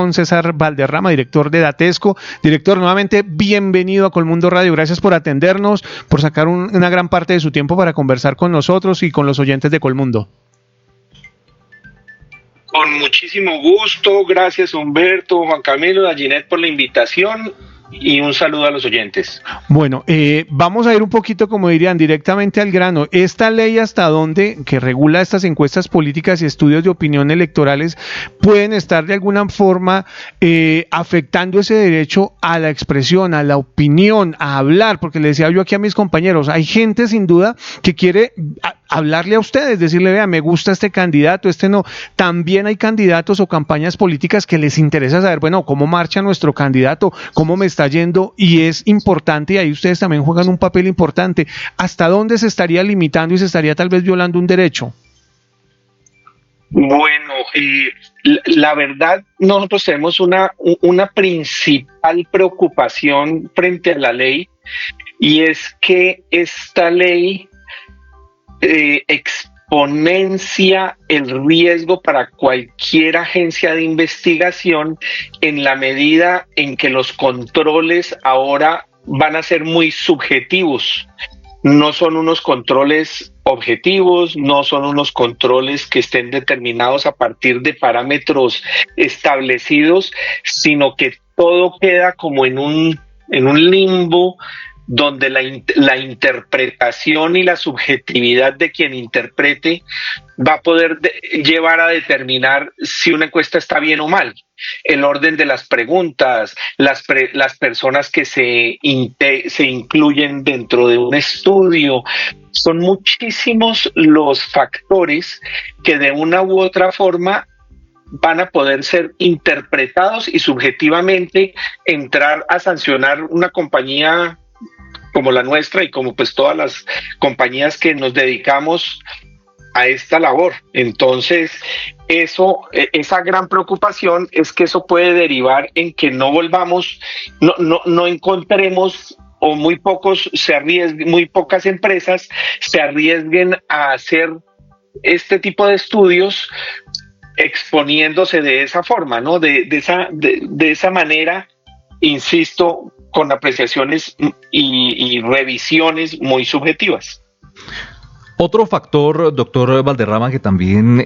César Valderrama, director de Datesco. Director, nuevamente bienvenido a Colmundo Radio. Gracias por atendernos, por sacar una gran parte de su tiempo para conversar con nosotros y con los oyentes de Colmundo. Con muchísimo gusto. Gracias, Humberto, Juan Camilo, Dallinet, por la invitación. Y un saludo a los oyentes. Bueno, vamos a ir un poquito, como dirían, directamente al grano. ¿Esta ley hasta dónde, que regula estas encuestas políticas y estudios de opinión electorales, pueden estar de alguna forma afectando ese derecho a la expresión, a la opinión, a hablar? Porque le decía yo aquí a mis compañeros, hay gente sin duda que quiere hablarle a ustedes, decirle, vea, me gusta este candidato, este no. También hay candidatos o campañas políticas que les interesa saber, bueno, cómo marcha nuestro candidato, cómo me está yendo, y es importante, y ahí ustedes también juegan un papel importante. ¿Hasta dónde se estaría limitando y se estaría tal vez violando un derecho? Bueno, la verdad, nosotros tenemos una principal preocupación frente a la ley, y es que esta ley exponencia el riesgo para cualquier agencia de investigación en la medida en que los controles ahora van a ser muy subjetivos. No son unos controles objetivos, no son unos controles que estén determinados a partir de parámetros establecidos, sino que todo queda como en un limbo donde la interpretación y la subjetividad de quien interprete va a poder llevar a determinar si una encuesta está bien o mal. El orden de las preguntas, las personas que se incluyen dentro de un estudio, son muchísimos los factores que de una u otra forma van a poder ser interpretados y subjetivamente entrar a sancionar una compañía como la nuestra y como pues todas las compañías que nos dedicamos a esta labor. Entonces, esa gran preocupación es que eso puede derivar en que no encontremos, o muy pocas empresas se arriesguen a hacer este tipo de estudios exponiéndose de esa forma, ¿no? De esa manera, insisto, con apreciaciones y revisiones muy subjetivas. Otro factor, doctor Valderrama, que también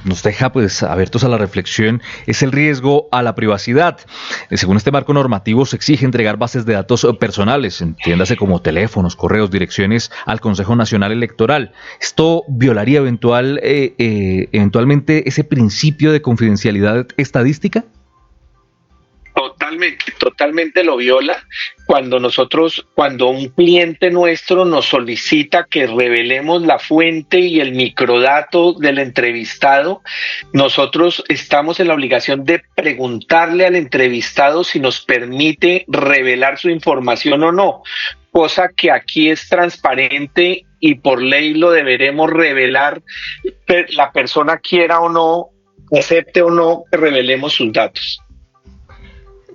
nos deja pues abiertos a la reflexión, es el riesgo a la privacidad. Según este marco normativo, se exige entregar bases de datos personales, entiéndase como teléfonos, correos, direcciones, al Consejo Nacional Electoral. ¿Esto violaría eventualmente ese principio de confidencialidad estadística? Totalmente lo viola. Cuando un cliente nuestro nos solicita que revelemos la fuente y el microdato del entrevistado, nosotros estamos en la obligación de preguntarle al entrevistado si nos permite revelar su información o no, cosa que aquí es transparente y por ley lo deberemos revelar, la persona quiera o no, acepte o no que revelemos sus datos.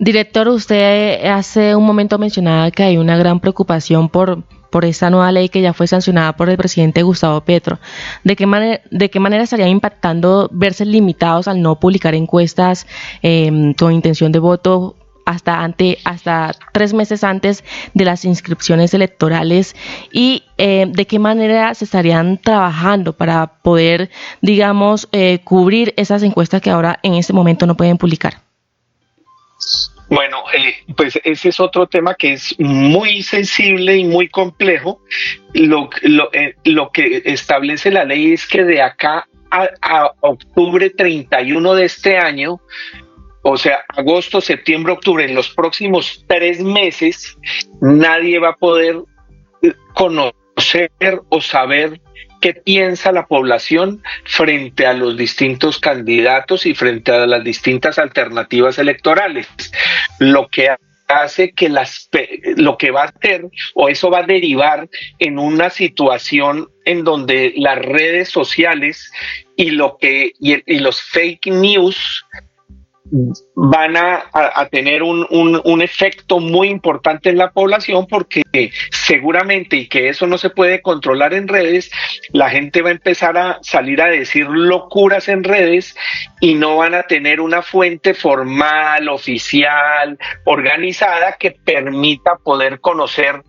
Director, usted hace un momento mencionaba que hay una gran preocupación por esta nueva ley que ya fue sancionada por el presidente Gustavo Petro. ¿De qué manera estarían impactando verse limitados al no publicar encuestas con intención de voto hasta 3 meses antes de las inscripciones electorales? Y ¿de qué manera se estarían trabajando para poder, digamos, cubrir esas encuestas que ahora en este momento no pueden publicar? Bueno, pues ese es otro tema que es muy sensible y muy complejo. Lo que establece la ley es que de acá a octubre 31 de este año, o sea, agosto, septiembre, octubre, en los próximos 3 meses, nadie va a poder conocer o saber qué piensa la población frente a los distintos candidatos y frente a las distintas alternativas electorales. Lo que hace que lo que va a hacer, o eso va a derivar en una situación en donde las redes sociales y los fake news van a tener un efecto muy importante en la población, porque seguramente, y que eso no se puede controlar en redes, la gente va a empezar a salir a decir locuras en redes y no van a tener una fuente formal, oficial, organizada que permita poder conocer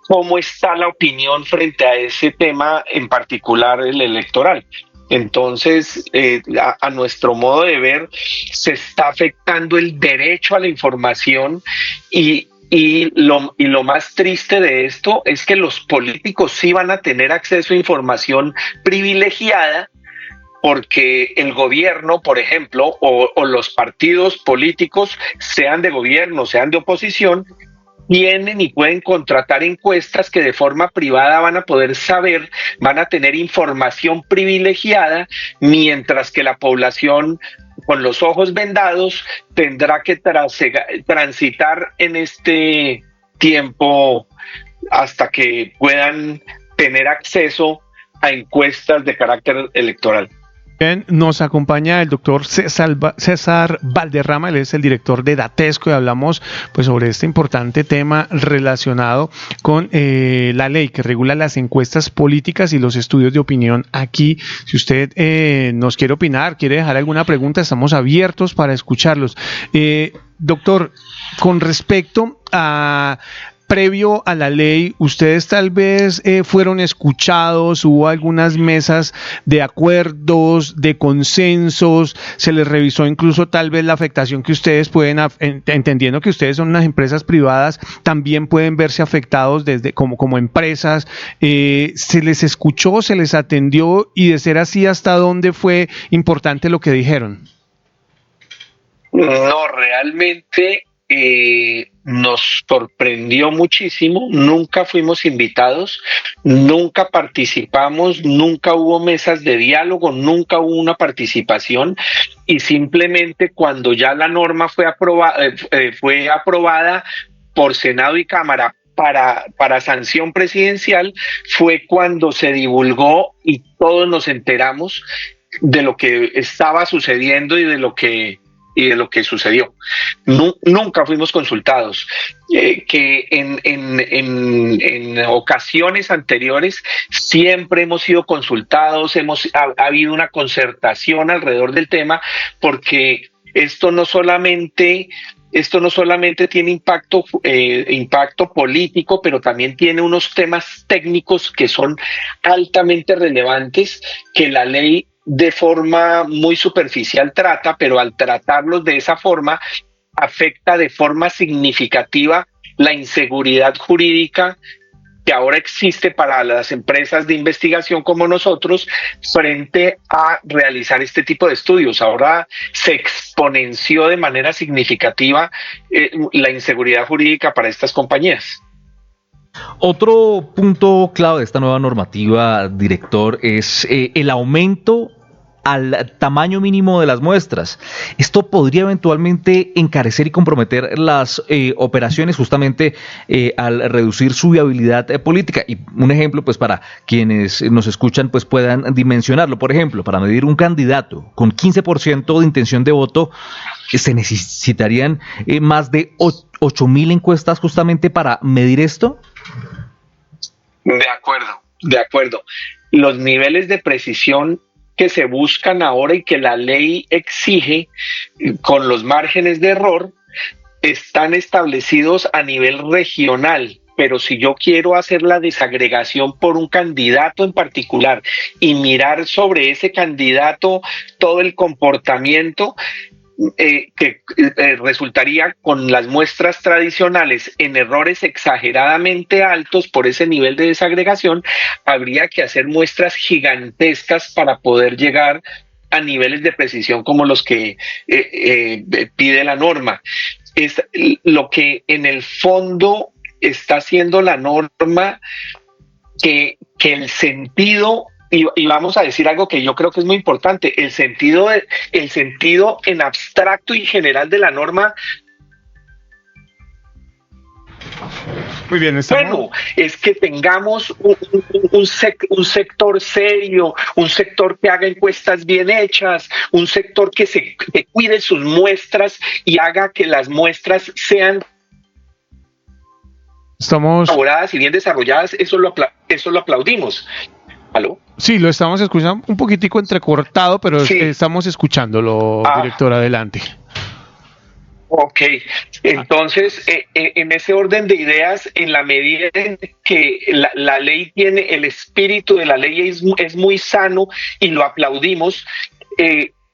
cómo está la opinión frente a ese tema, en particular el electoral. Entonces, a nuestro modo de ver, se está afectando el derecho a la información y lo más triste de esto es que los políticos sí van a tener acceso a información privilegiada, porque el gobierno, por ejemplo, o los partidos políticos, sean de gobierno, sean de oposición, tienen y pueden contratar encuestas que de forma privada van a poder saber, van a tener información privilegiada, mientras que la población con los ojos vendados tendrá que transitar en este tiempo hasta que puedan tener acceso a encuestas de carácter electoral. Bien, nos acompaña el doctor César Valderrama, él es el director de Datesco, y hablamos pues sobre este importante tema relacionado con la ley que regula las encuestas políticas y los estudios de opinión aquí. Si usted nos quiere opinar, quiere dejar alguna pregunta, estamos abiertos para escucharlos. Doctor, con respecto a... Previo a la ley, ustedes tal vez fueron escuchados, hubo algunas mesas de acuerdos, de consensos, se les revisó incluso tal vez la afectación que ustedes pueden, entendiendo que ustedes son unas empresas privadas, también pueden verse afectados desde como empresas. ¿Se les escuchó, se les atendió, y de ser así, hasta dónde fue importante lo que dijeron? No, realmente nos sorprendió muchísimo. Nunca fuimos invitados, nunca participamos, nunca hubo mesas de diálogo, nunca hubo una participación, y simplemente cuando ya la norma fue aprobada por Senado y Cámara para sanción presidencial, fue cuando se divulgó y todos nos enteramos de lo que estaba sucediendo y de lo que sucedió. Nunca fuimos consultados. Que en ocasiones anteriores siempre hemos sido consultados, ha habido una concertación alrededor del tema, porque esto no solamente tiene impacto político, pero también tiene unos temas técnicos que son altamente relevantes, que la ley de forma muy superficial trata, pero al tratarlos de esa forma afecta de forma significativa la inseguridad jurídica que ahora existe para las empresas de investigación como nosotros frente a realizar este tipo de estudios. Ahora se exponenció de manera significativa la inseguridad jurídica para estas compañías. Otro punto clave de esta nueva normativa, director, es el aumento al tamaño mínimo de las muestras. Esto podría eventualmente encarecer y comprometer las operaciones, justamente al reducir su viabilidad política. Y un ejemplo, pues para quienes nos escuchan, pues puedan dimensionarlo. Por ejemplo, para medir un candidato con 15% de intención de voto, se necesitarían más de 8.000 encuestas justamente para medir esto. De acuerdo. Los niveles de precisión que se buscan ahora y que la ley exige, con los márgenes de error, están establecidos a nivel regional. Pero si yo quiero hacer la desagregación por un candidato en particular y mirar sobre ese candidato todo el comportamiento, que resultaría con las muestras tradicionales en errores exageradamente altos por ese nivel de desagregación, habría que hacer muestras gigantescas para poder llegar a niveles de precisión como los que pide la norma. Es lo que en el fondo está haciendo la norma, que el sentido... Y vamos a decir algo que yo creo que es muy importante: el sentido en abstracto y general de la norma Muy bien, Bueno, es que tengamos un sector serio, un sector que haga encuestas bien hechas, un sector que cuide sus muestras y haga que las muestras sean elaboradas y bien desarrolladas. Eso lo aplaudimos. ¿Aló? Sí, lo estamos escuchando un poquitico entrecortado, pero sí, estamos escuchándolo, director, adelante. Ok, entonces en ese orden de ideas, en la medida en que la ley tiene, el espíritu de la ley es muy sano y lo aplaudimos,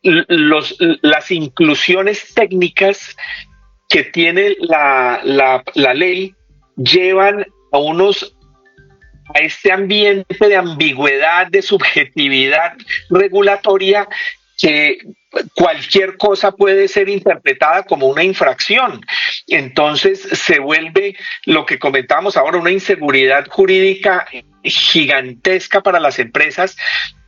las inclusiones técnicas que tiene la ley llevan a este ambiente de ambigüedad, de subjetividad regulatoria, que cualquier cosa puede ser interpretada como una infracción. Entonces se vuelve lo que comentábamos ahora, una inseguridad jurídica gigantesca para las empresas,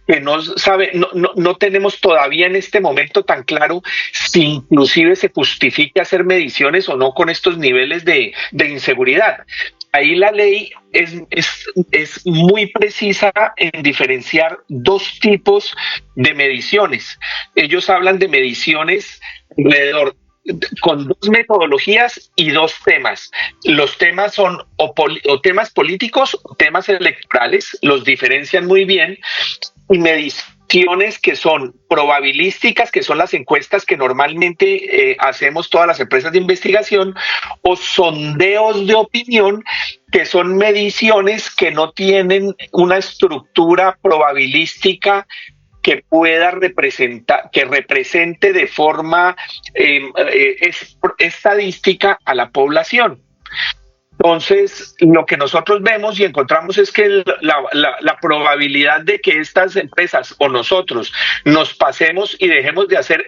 que no tenemos todavía en este momento tan claro si inclusive se justifica hacer mediciones o no con estos niveles de inseguridad. Ahí la ley es muy precisa en diferenciar dos tipos de mediciones. Ellos hablan de mediciones alrededor con dos metodologías y dos temas. Los temas son o temas políticos o temas electorales, los diferencian muy bien, y mediciones que son probabilísticas, que son las encuestas que normalmente hacemos todas las empresas de investigación, o sondeos de opinión, que son mediciones que no tienen una estructura probabilística que pueda represente de forma estadística a la población. Entonces, lo que nosotros vemos y encontramos es que la probabilidad de que estas empresas o nosotros nos pasemos y dejemos de hacer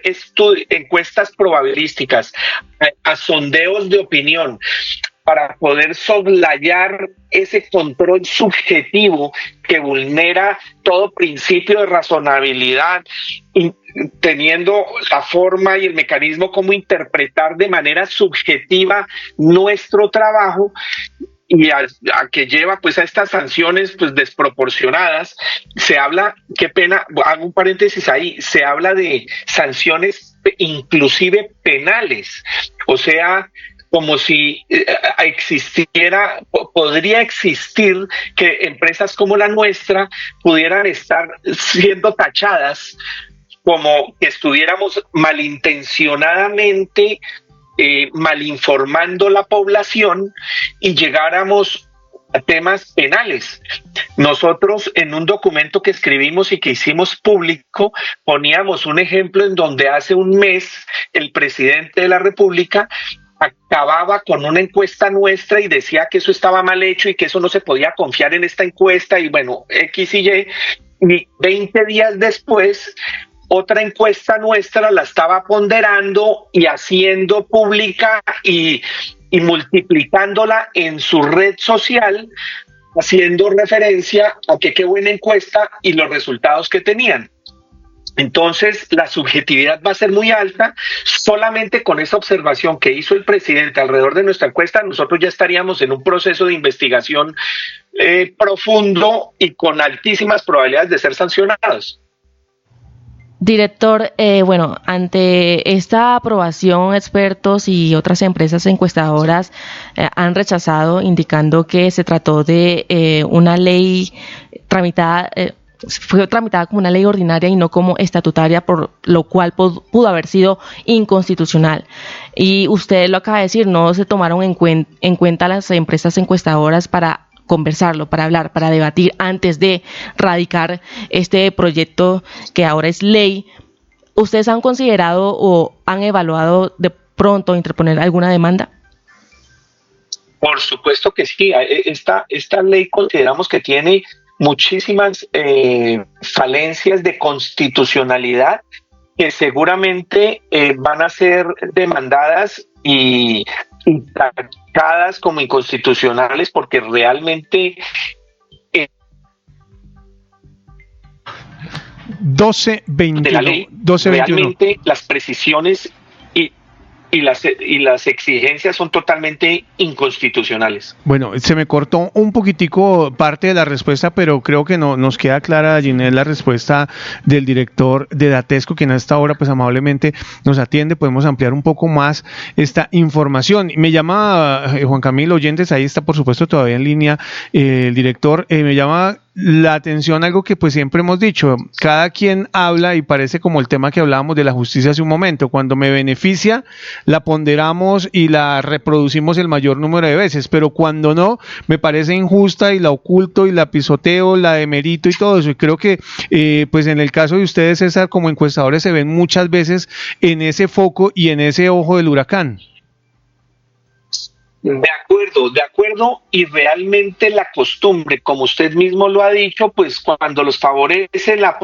encuestas probabilísticas a sondeos de opinión para poder soslayar ese control subjetivo que vulnera todo principio de razonabilidad, teniendo la forma y el mecanismo como interpretar de manera subjetiva nuestro trabajo, y a que lleva pues a estas sanciones pues desproporcionadas. Se habla, qué pena, hago un paréntesis ahí, se habla de sanciones inclusive penales, o sea, como si podría existir que empresas como la nuestra pudieran estar siendo tachadas como que estuviéramos malintencionadamente malinformando la población y llegáramos a temas penales. Nosotros en un documento que escribimos y que hicimos público poníamos un ejemplo en donde hace un mes el presidente de la República acababa con una encuesta nuestra y decía que eso estaba mal hecho y que eso no se podía confiar en esta encuesta y bueno, X y Y 20 días después otra encuesta nuestra la estaba ponderando y haciendo pública y multiplicándola en su red social, haciendo referencia a que qué buena encuesta y los resultados que tenían. Entonces, la subjetividad va a ser muy alta. Solamente con esa observación que hizo el presidente alrededor de nuestra encuesta, nosotros ya estaríamos en un proceso de investigación profundo y con altísimas probabilidades de ser sancionados. Director, bueno, ante esta aprobación, expertos y otras empresas encuestadoras han rechazado, indicando que se trató de una ley tramitada, fue tramitada como una ley ordinaria y no como estatutaria, por lo cual pudo haber sido inconstitucional. Y usted lo acaba de decir, no se tomaron en cuenta las empresas encuestadoras para conversarlo, para hablar, para debatir antes de radicar este proyecto que ahora es ley. ¿Ustedes han considerado o han evaluado de pronto interponer alguna demanda? Por supuesto que sí. Esta ley consideramos que tiene muchísimas falencias de constitucionalidad que seguramente van a ser demandadas y tachadas como inconstitucionales, porque realmente 12.21 realmente las precisiones y las exigencias son totalmente inconstitucionales. Bueno, se me cortó un poquitico parte de la respuesta, pero creo que no nos queda clara, Ginés, la respuesta del director de Datesco, quien a esta hora pues amablemente nos atiende. Podemos ampliar un poco más esta información. Me llama Juan Camilo Oyentes, ahí está por supuesto todavía en línea el director, me llama la atención algo que pues siempre hemos dicho, cada quien habla y parece como el tema que hablábamos de la justicia hace un momento, cuando me beneficia la ponderamos y la reproducimos el mayor número de veces, pero cuando no, me parece injusta y la oculto y la pisoteo, la demerito y todo eso, y creo que pues en el caso de ustedes, César, como encuestadores se ven muchas veces en ese foco y en ese ojo del huracán. De acuerdo, y realmente la costumbre, como usted mismo lo ha dicho, pues cuando los favorece la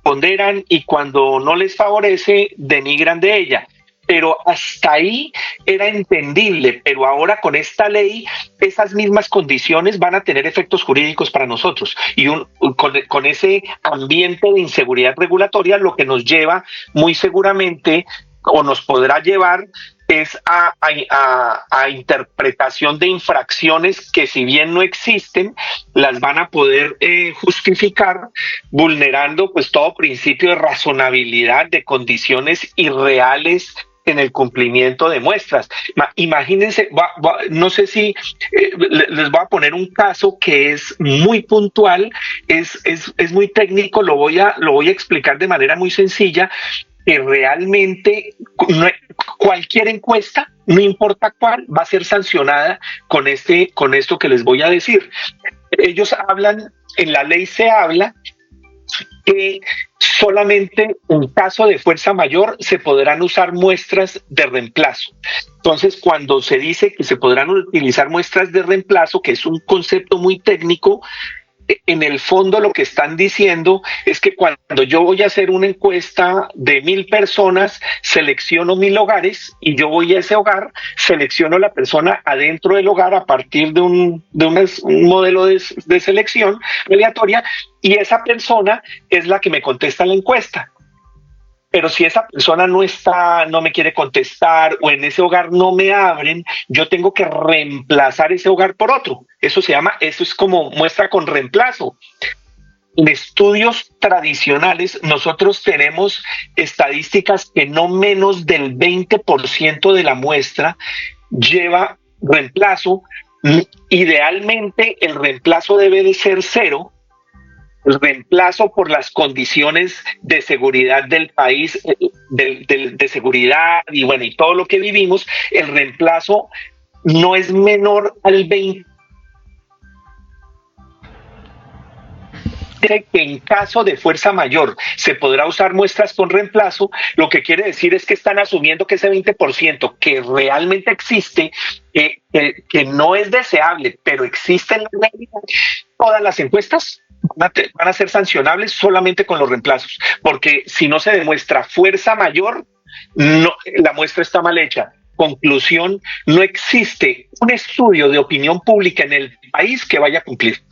ponderan y cuando no les favorece denigran de ella. Pero hasta ahí era entendible, pero ahora con esta ley esas mismas condiciones van a tener efectos jurídicos para nosotros y con ese ambiente de inseguridad regulatoria lo que nos lleva muy seguramente o nos podrá llevar es a interpretación de infracciones que si bien no existen, las van a poder justificar vulnerando pues todo principio de razonabilidad, de condiciones irreales en el cumplimiento de muestras. Imagínense, no sé si les voy a poner un caso que es muy puntual, es muy técnico, lo voy a explicar de manera muy sencilla, que realmente cualquier encuesta, no importa cuál, va a ser sancionada con esto que les voy a decir. Ellos hablan, en la ley se habla que solamente en caso de fuerza mayor se podrán usar muestras de reemplazo. Entonces, cuando se dice que se podrán utilizar muestras de reemplazo, que es un concepto muy técnico, en el fondo lo que están diciendo es que cuando yo voy a hacer una encuesta de 1,000 personas, selecciono 1,000 hogares y yo voy a ese hogar, selecciono la persona adentro del hogar a partir de un modelo de selección aleatoria y esa persona es la que me contesta la encuesta. Pero si esa persona no me quiere contestar o en ese hogar no me abren, yo tengo que reemplazar ese hogar por otro. Eso es como muestra con reemplazo. En estudios tradicionales nosotros tenemos estadísticas que no menos del 20% de la muestra lleva reemplazo. Idealmente el reemplazo debe de ser 0. El reemplazo por las condiciones de seguridad del país, de seguridad y todo lo que vivimos, el reemplazo no es menor al 20%. Que en caso de fuerza mayor se podrá usar muestras con reemplazo, lo que quiere decir es que están asumiendo que ese 20% que realmente existe, que no es deseable, pero existe en la realidad, todas las encuestas van a ser sancionables solamente con los reemplazos, porque si no se demuestra fuerza mayor, la muestra está mal hecha. Conclusión, no existe un estudio de opinión pública en el país que vaya a cumplir.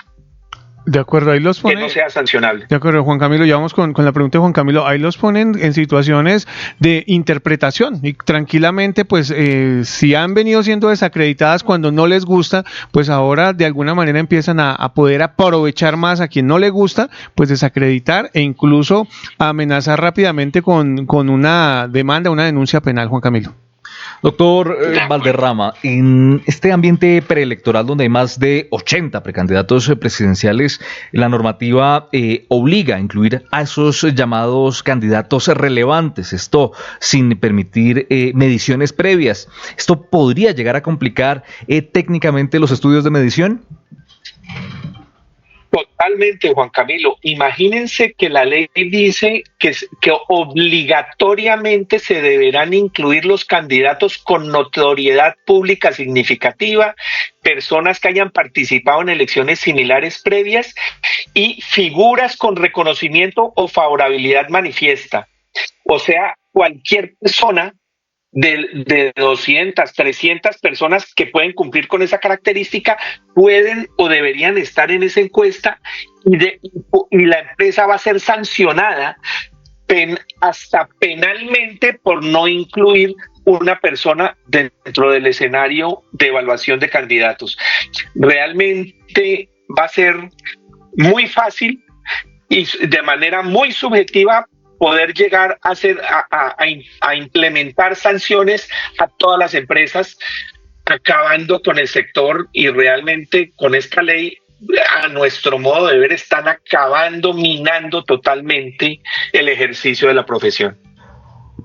De acuerdo, ahí los ponen. Que no sea sancionable. De acuerdo, Juan Camilo, ya vamos con la pregunta de Juan Camilo. Ahí los ponen en situaciones de interpretación y tranquilamente, pues, si han venido siendo desacreditadas cuando no les gusta, pues ahora de alguna manera empiezan a poder aprovechar más a quien no le gusta, pues desacreditar e incluso amenazar rápidamente con una demanda, una denuncia penal, Juan Camilo. Doctor Valderrama, en este ambiente preelectoral donde hay más de 80 precandidatos presidenciales, la normativa obliga a incluir a esos llamados candidatos relevantes, esto sin permitir mediciones previas. ¿Esto podría llegar a complicar técnicamente los estudios de medición? Totalmente, Juan Camilo. Imagínense que la ley dice que obligatoriamente se deberán incluir los candidatos con notoriedad pública significativa, personas que hayan participado en elecciones similares previas y figuras con reconocimiento o favorabilidad manifiesta. O sea, cualquier persona de 200, 300 personas que pueden cumplir con esa característica pueden o deberían estar en esa encuesta y la empresa va a ser sancionada hasta penalmente por no incluir una persona dentro del escenario de evaluación de candidatos. Realmente va a ser muy fácil y de manera muy subjetiva poder llegar a implementar sanciones a todas las empresas, acabando con el sector, y realmente con esta ley, a nuestro modo de ver, están acabando, minando totalmente el ejercicio de la profesión.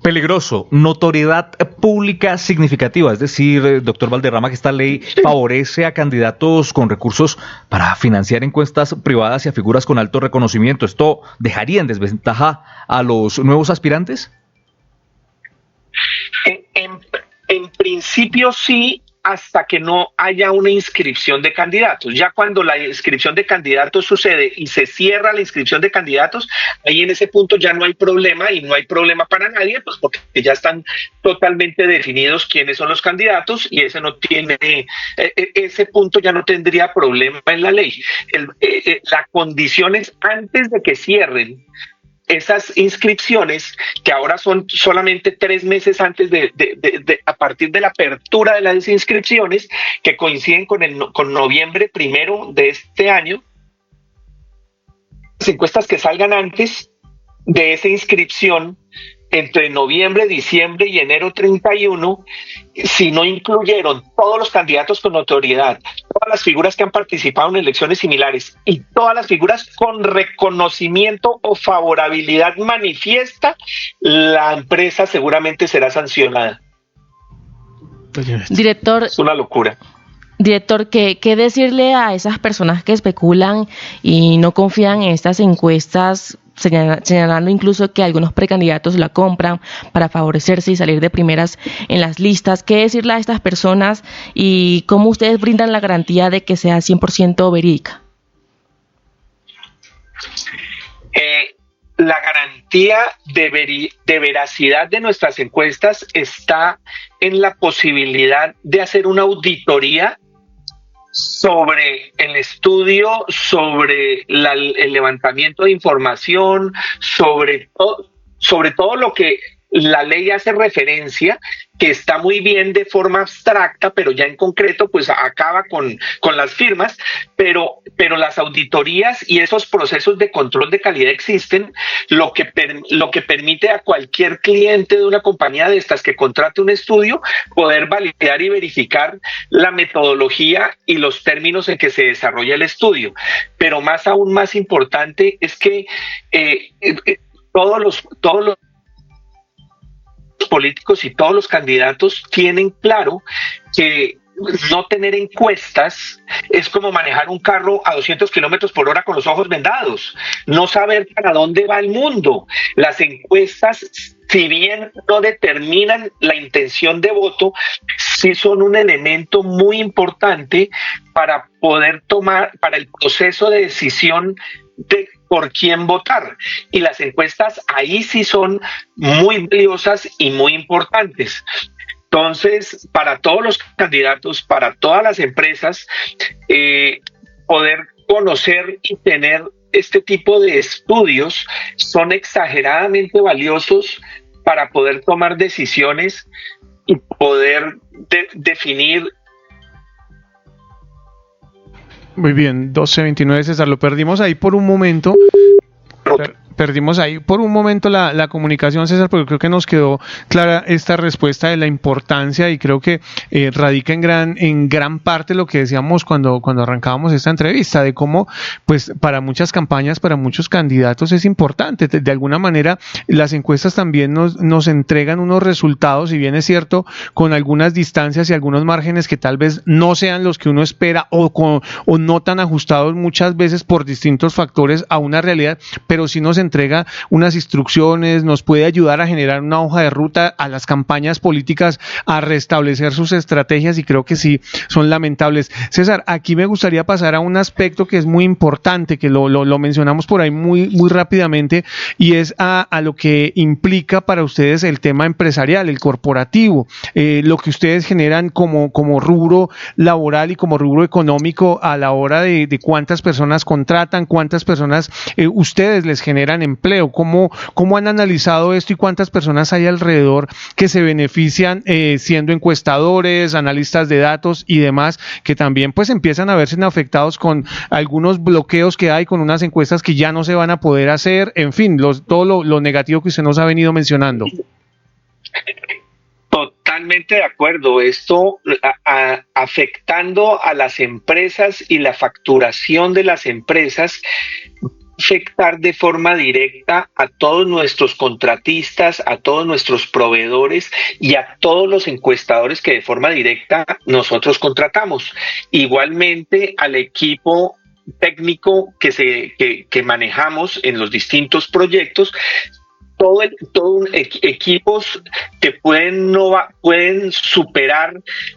Peligroso, notoriedad pública significativa, es decir, doctor Valderrama, que esta ley favorece a candidatos con recursos para financiar encuestas privadas y a figuras con alto reconocimiento. ¿Esto dejaría en desventaja a los nuevos aspirantes? En principio sí, hasta que no haya una inscripción de candidatos. Ya cuando la inscripción de candidatos sucede y se cierra la inscripción de candidatos, ahí en ese punto ya no hay problema, y no hay problema para nadie, pues porque ya están totalmente definidos quiénes son los candidatos, y ese punto ya no tendría problema en la ley. La condición es antes de que cierren esas inscripciones, que ahora son solamente 3 meses antes a partir de la apertura de las inscripciones, que coinciden con noviembre 1 de este año. Las encuestas que salgan antes de esa inscripción, entre noviembre, diciembre y enero 31, si no incluyeron todos los candidatos con notoriedad, todas las figuras que han participado en elecciones similares y todas las figuras con reconocimiento o favorabilidad manifiesta, la empresa seguramente será sancionada. Director, es una locura. Director, ¿qué decirle a esas personas que especulan y no confían en estas encuestas, señalando incluso que algunos precandidatos la compran para favorecerse y salir de primeras en las listas? ¿Qué decirle a estas personas y cómo ustedes brindan la garantía de que sea 100% verídica? La garantía de veracidad de nuestras encuestas está en la posibilidad de hacer una auditoría sobre el estudio, sobre el levantamiento de información, sobre todo lo que la ley hace referencia, que está muy bien de forma abstracta, pero ya en concreto pues acaba con las firmas, pero las auditorías y esos procesos de control de calidad existen, lo que permite a cualquier cliente de una compañía de estas que contrate un estudio poder validar y verificar la metodología y los términos en que se desarrolla el estudio. Pero aún más importante es que todos los políticos y todos los candidatos tienen claro que no tener encuestas es como manejar un carro a 200 kilómetros por hora con los ojos vendados, no saber para dónde va el mundo. Las encuestas, si bien no determinan la intención de voto, sí son un elemento muy importante para poder para el proceso de decisión de por quién votar. Y las encuestas ahí sí son muy valiosas y muy importantes. Entonces, para todos los candidatos, para todas las empresas, poder conocer y tener este tipo de estudios son exageradamente valiosos para poder tomar decisiones y poder definir. Muy bien, 12:29, César, lo perdimos ahí por un momento. Perdimos ahí por un momento la comunicación, César, porque creo que nos quedó clara esta respuesta de la importancia, y creo que radica en gran parte lo que decíamos cuando arrancábamos esta entrevista, de cómo pues para muchas campañas, para muchos candidatos es importante. De alguna manera las encuestas también nos entregan unos resultados, si bien es cierto, con algunas distancias y algunos márgenes que tal vez no sean los que uno espera o no tan ajustados muchas veces por distintos factores a una realidad, pero sí nos entrega unas instrucciones, nos puede ayudar a generar una hoja de ruta a las campañas políticas, a restablecer sus estrategias, y creo que sí son lamentables. César, aquí me gustaría pasar a un aspecto que es muy importante, que lo mencionamos por ahí muy rápidamente, y es a lo que implica para ustedes el tema empresarial, el corporativo, lo que ustedes generan como rubro laboral y como rubro económico a la hora de cuántas personas contratan, cuántas personas ustedes les generan empleo. ¿Cómo han analizado esto y cuántas personas hay alrededor que se benefician siendo encuestadores, analistas de datos y demás, que también pues empiezan a verse afectados con algunos bloqueos que hay, con unas encuestas que ya no se van a poder hacer, en fin, todo lo negativo que usted nos ha venido mencionando? Totalmente de acuerdo. Esto afectando a las empresas y la facturación de las empresas, afectar de forma directa a todos nuestros contratistas, a todos nuestros proveedores y a todos los encuestadores que de forma directa nosotros contratamos. Igualmente al equipo técnico que manejamos en los distintos proyectos, equipos que pueden superar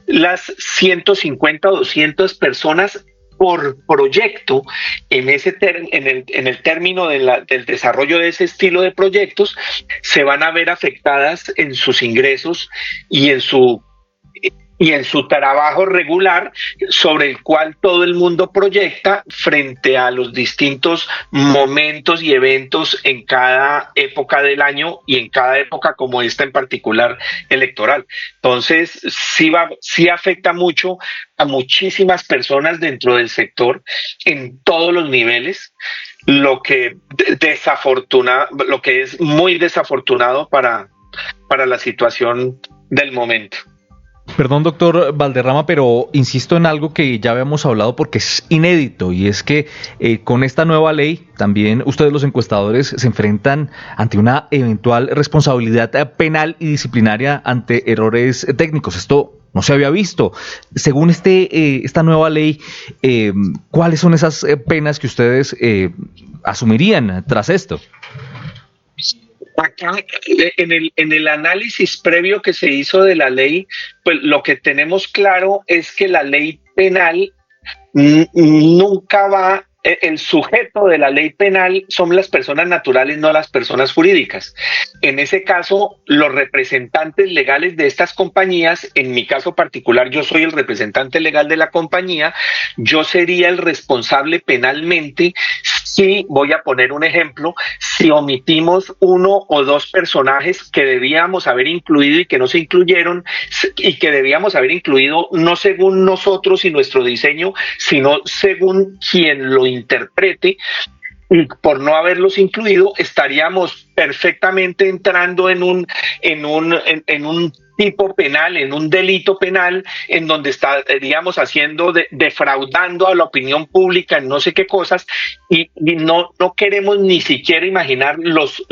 las 150 o 200 personas por proyecto en el término del desarrollo de ese estilo de proyectos, se van a ver afectadas en sus ingresos y en su trabajo regular, sobre el cual todo el mundo proyecta frente a los distintos momentos y eventos en cada época del año y en cada época como esta en particular electoral. Entonces, sí afecta mucho a muchísimas personas dentro del sector en todos los niveles, lo que es muy desafortunado para la situación del momento. Perdón, doctor Valderrama, pero insisto en algo que ya habíamos hablado porque es inédito, y es que con esta nueva ley también ustedes, los encuestadores, se enfrentan ante una eventual responsabilidad penal y disciplinaria ante errores técnicos. Esto no se había visto. Según esta nueva ley, ¿cuáles son esas penas que ustedes asumirían tras esto? Acá, en el análisis previo que se hizo de la ley, pues lo que tenemos claro es que la ley penal nunca va, el sujeto de la ley penal son las personas naturales, no las personas jurídicas. En ese caso, los representantes legales de estas compañías, en mi caso particular, yo soy el representante legal de la compañía, yo sería el responsable penalmente si, voy a poner un ejemplo, si omitimos uno o dos personajes que debíamos haber incluido y que no se incluyeron, y que debíamos haber incluido no según nosotros y nuestro diseño, sino según quien lo interprete, y por no haberlos incluido estaríamos perfectamente entrando en un tipo penal, en un delito penal, en donde estaríamos defraudando a la opinión pública en no sé qué cosas, y no queremos ni siquiera imaginar los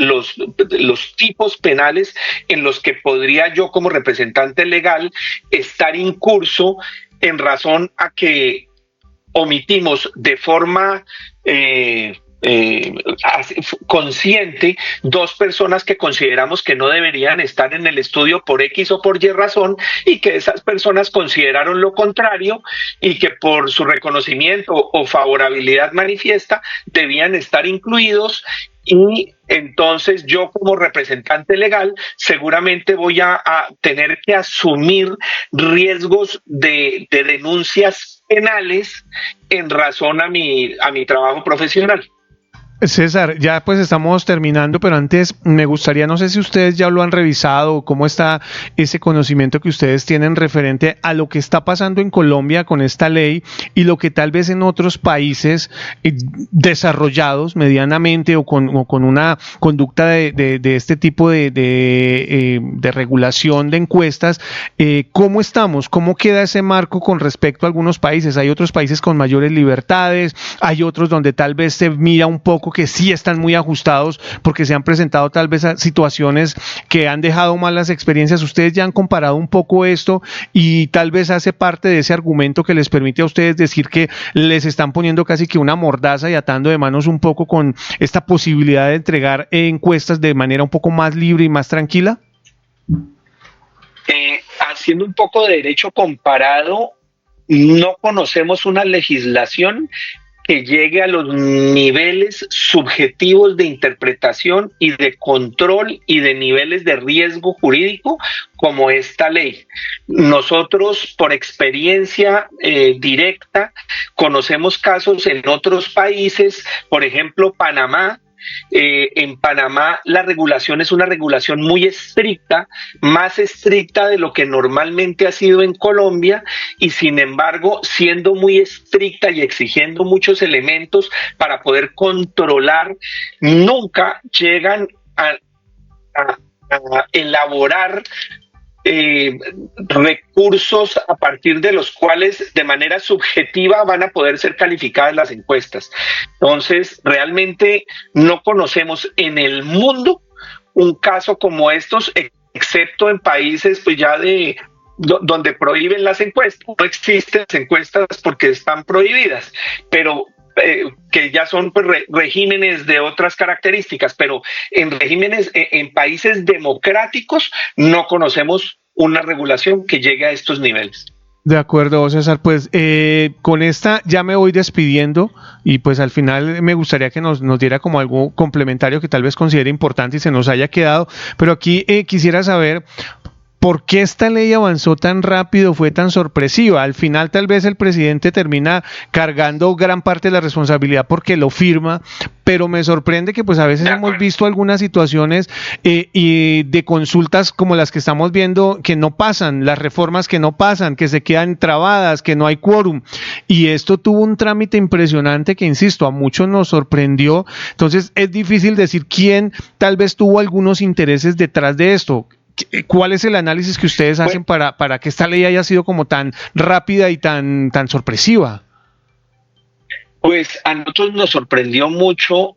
tipos penales en los que podría yo, como representante legal, estar incurso en razón a que omitimos de forma consciente dos personas que consideramos que no deberían estar en el estudio por X o por Y razón, y que esas personas consideraron lo contrario y que por su reconocimiento o favorabilidad manifiesta debían estar incluidos. Y entonces yo, como representante legal, seguramente voy a tener que asumir riesgos de denuncias penales en razón a mi trabajo profesional. César, ya pues estamos terminando, pero antes me gustaría, no sé si ustedes ya lo han revisado, cómo está ese conocimiento que ustedes tienen referente a lo que está pasando en Colombia con esta ley y lo que tal vez en otros países desarrollados medianamente o con una conducta de este tipo de regulación de encuestas, ¿cómo estamos? ¿Cómo queda ese marco con respecto a algunos países? Hay otros países con mayores libertades, hay otros donde tal vez se mira un poco que sí están muy ajustados porque se han presentado tal vez a situaciones que han dejado malas experiencias. Ustedes ya han comparado un poco esto y tal vez hace parte de ese argumento que les permite a ustedes decir que les están poniendo casi que una mordaza y atando de manos un poco con esta posibilidad de entregar encuestas de manera un poco más libre y más tranquila. Haciendo un poco de derecho comparado, no conocemos una legislación que llegue a los niveles subjetivos de interpretación y de control y de niveles de riesgo jurídico como esta ley. Nosotros, por experiencia directa, conocemos casos en otros países, por ejemplo, Panamá, En Panamá la regulación es una regulación muy estricta, más estricta de lo que normalmente ha sido en Colombia, y sin embargo, siendo muy estricta y exigiendo muchos elementos para poder controlar, nunca llegan a elaborar recursos a partir de los cuales de manera subjetiva van a poder ser calificadas las encuestas. Entonces, realmente no conocemos en el mundo un caso como estos, excepto en países pues ya donde prohíben las encuestas. No existen las encuestas porque están prohibidas, pero que ya son pues, regímenes de otras características, pero en regímenes, en países democráticos, no conocemos una regulación que llegue a estos niveles. De acuerdo, César, pues con esta ya me voy despidiendo y pues al final me gustaría que nos diera como algo complementario que tal vez considere importante y se nos haya quedado, pero aquí quisiera saber ¿por qué esta ley avanzó tan rápido, fue tan sorpresiva? Al final tal vez el presidente termina cargando gran parte de la responsabilidad porque lo firma, pero me sorprende que pues a veces hemos visto algunas situaciones y de consultas como las que estamos viendo que no pasan, las reformas que no pasan, que se quedan trabadas, que no hay quórum, y esto tuvo un trámite impresionante que, insisto, a muchos nos sorprendió. Entonces es difícil decir quién tal vez tuvo algunos intereses detrás de esto. ¿Cuál es el análisis que ustedes hacen para que esta ley haya sido como tan rápida y tan sorpresiva? Pues a nosotros nos sorprendió mucho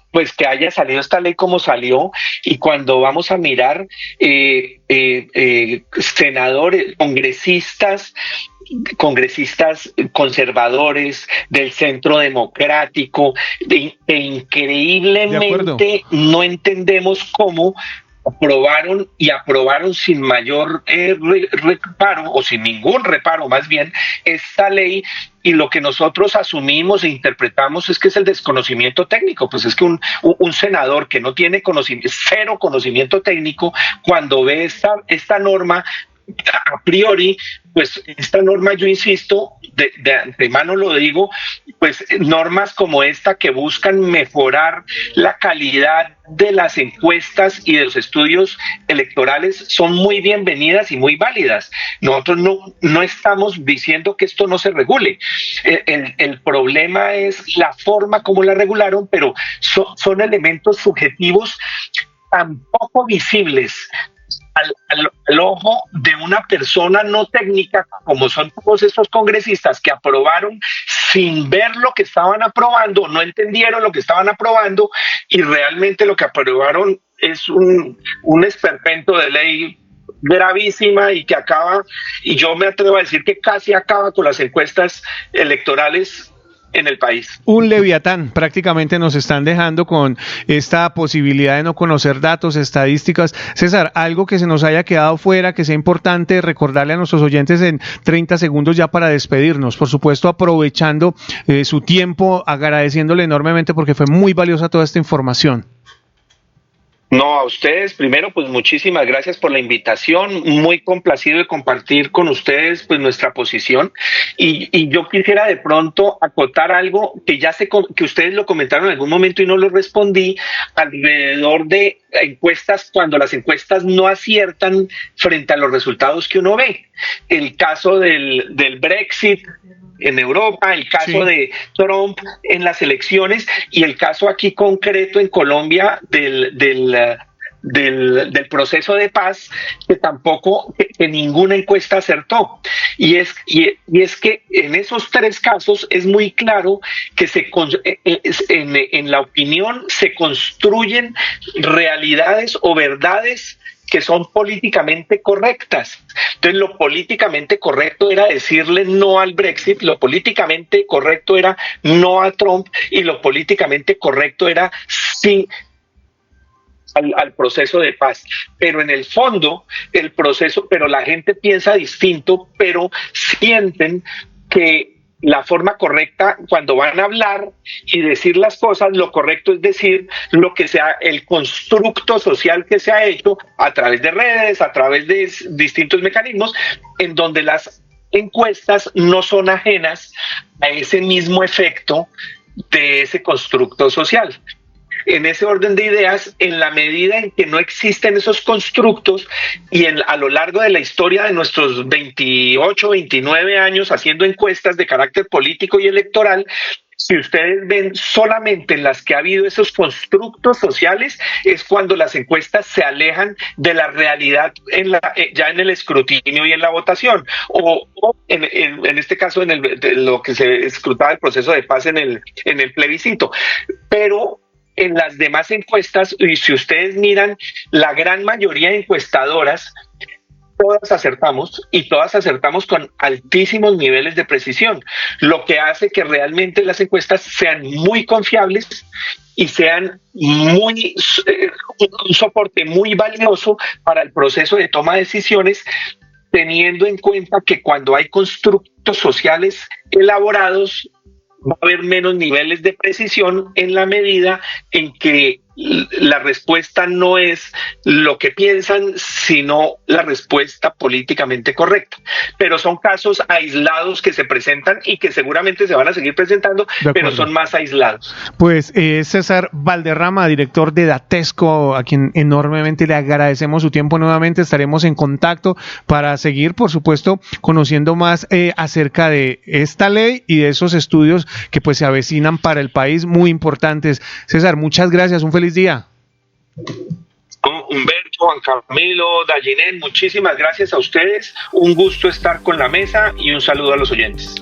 pues que haya salido esta ley como salió, y cuando vamos a mirar senadores, congresistas conservadores del Centro Democrático, increíblemente no entendemos cómo aprobaron sin mayor reparo, o sin ningún reparo más bien, esta ley, y lo que nosotros asumimos e interpretamos es que es el desconocimiento técnico. Pues es que un senador que no tiene cero conocimiento técnico, cuando ve esta norma, a priori, pues esta norma, yo insisto, de antemano lo digo, pues normas como esta que buscan mejorar la calidad de las encuestas y de los estudios electorales son muy bienvenidas y muy válidas. Nosotros no estamos diciendo que esto no se regule. El problema es la forma como la regularon, pero son elementos subjetivos tan poco visibles al ojo de una persona no técnica, como son todos estos congresistas que aprobaron sin ver lo que estaban aprobando, no entendieron lo que estaban aprobando, y realmente lo que aprobaron es un esperpento de ley gravísima y que acaba, y yo me atrevo a decir que casi acaba con las encuestas electorales en el país. Un leviatán prácticamente nos están dejando con esta posibilidad de no conocer datos, estadísticas. César, algo que se nos haya quedado fuera, que sea importante recordarle a nuestros oyentes en 30 segundos ya para despedirnos. Por supuesto, aprovechando su tiempo, agradeciéndole enormemente porque fue muy valiosa toda esta información. No, a ustedes primero, pues muchísimas gracias por la invitación, muy complacido de compartir con ustedes pues nuestra posición, y yo quisiera de pronto acotar algo que ya sé que ustedes lo comentaron en algún momento y no lo respondí, alrededor de encuestas, cuando las encuestas no aciertan frente a los resultados que uno ve. El caso del Brexit en Europa, el caso de Trump en las elecciones, y el caso aquí concreto en Colombia del proceso de paz, que tampoco, que ninguna encuesta acertó. Y es que en esos tres casos es muy claro que en la opinión se construyen realidades o verdades que son políticamente correctas. Entonces, lo políticamente correcto era decirle no al Brexit, lo políticamente correcto era no a Trump, y lo políticamente correcto era sí al proceso de paz. Pero en el fondo, pero la gente piensa distinto, pero sienten que la forma correcta, cuando van a hablar y decir las cosas, lo correcto es decir lo que sea el constructo social que se ha hecho a través de redes, a través de distintos mecanismos, en donde las encuestas no son ajenas a ese mismo efecto de ese constructo social. en ese orden de ideas, en la medida en que no existen esos constructos y a lo largo de la historia de nuestros 28, 29 años haciendo encuestas de carácter político y electoral, si ustedes ven solamente en las que ha habido esos constructos sociales, es cuando las encuestas se alejan de la realidad ya en el escrutinio y en la votación, o en este caso de lo que se escrutaba el proceso de paz en el plebiscito. Pero en las demás encuestas, y si ustedes miran, la gran mayoría de encuestadoras, todas acertamos con altísimos niveles de precisión, lo que hace que realmente las encuestas sean muy confiables y sean un soporte muy valioso para el proceso de toma de decisiones, teniendo en cuenta que cuando hay constructos sociales elaborados va a haber menos niveles de precisión en la medida en que la respuesta no es lo que piensan, sino la respuesta políticamente correcta. Pero son casos aislados que se presentan y que seguramente se van a seguir presentando, pero son más aislados. Pues César Valderrama, director de Datesco, a quien enormemente le agradecemos su tiempo nuevamente. Estaremos en contacto para seguir, por supuesto, conociendo más acerca de esta ley y de esos estudios que pues se avecinan para el país, muy importantes. César, muchas gracias, un feliz día. Humberto, Juan Camilo, Dallinel, muchísimas gracias a ustedes, un gusto estar con la mesa y un saludo a los oyentes.